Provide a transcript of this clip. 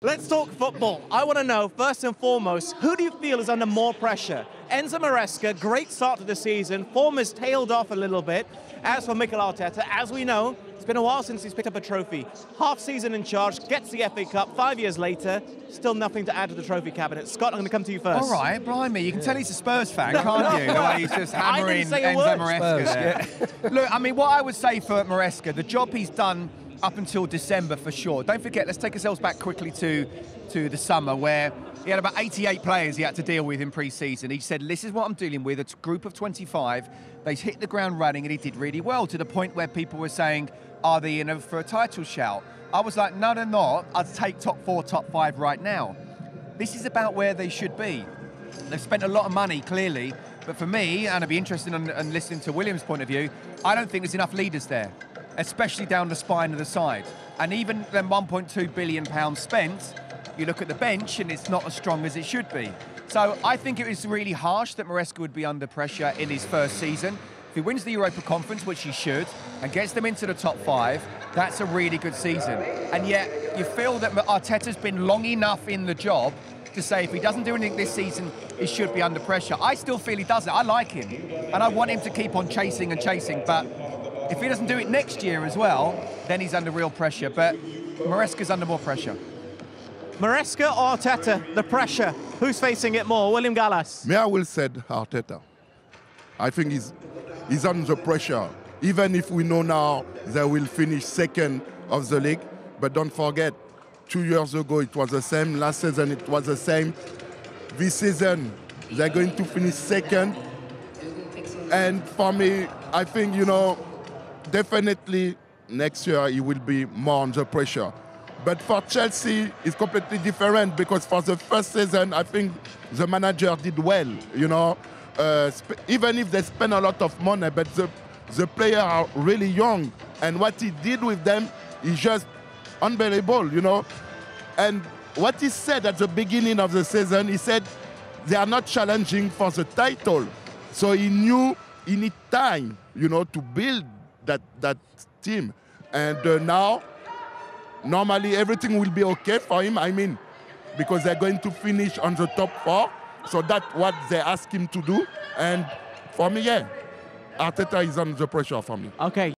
Let's talk football. I want to know, first and foremost, who do you feel is under more pressure? Enzo Maresca, great start to the season. Form has tailed off a little bit. As for Mikel Arteta, as we know, it's been a while since he's picked up a trophy. Half season in charge, gets the FA Cup, 5 years later, still nothing to add to the trophy cabinet. Scott, I'm going to come to you first. All right, blimey, you can tell he's a Spurs fan, can't you? The way he's just hammering Enzo Maresca there. Look, I mean, what I would say for Maresca, the job he's done up until December for sure. Don't forget, let's take ourselves back quickly to the summer where he had about 88 players he had to deal with in pre-season. He said, this is what I'm dealing with, a group of 25. They hit the ground running and he did really well, to the point where people were saying, are they in for a title shout? I was like, no, they're not. I'd take top 4, top 5 right now. This is about where they should be. They've spent a lot of money, clearly, but for me, and I'd be interested in listening to William's point of view, I don't think there's enough leaders there, especially down the spine of the side. And even then £1.2 billion spent, you look at the bench and it's not as strong as it should be. So I think it was really harsh that Maresca would be under pressure in his first season. If he wins the Europa Conference, which he should, and gets them into the top 5, that's a really good season. And yet you feel that Arteta's been long enough in the job to say if he doesn't do anything this season, he should be under pressure. I still feel he does it. I like him, and I want him to keep on chasing and chasing, but if he doesn't do it next year as well, then he's under real pressure. But Maresca's under more pressure. Maresca or Arteta, the pressure, who's facing it more? William Gallas. Me, I will say Arteta. I think he's under pressure. Even if we know now they will finish second of the league, but don't forget, 2 years ago it was the same, last season it was the same. This season they're going to finish second. And for me, I think, definitely next year he will be more under pressure. But for Chelsea, it's completely different because for the first season, I think the manager did well, even if they spend a lot of money, but the players are really young. And what he did with them is just unbelievable, And what he said at the beginning of the season, he said they are not challenging for the title. So he knew he need time, to build that team. And now, normally everything will be okay for him, because they're going to finish on the top 4. So that's what they ask him to do. And for me, Arteta is under pressure for me. Okay.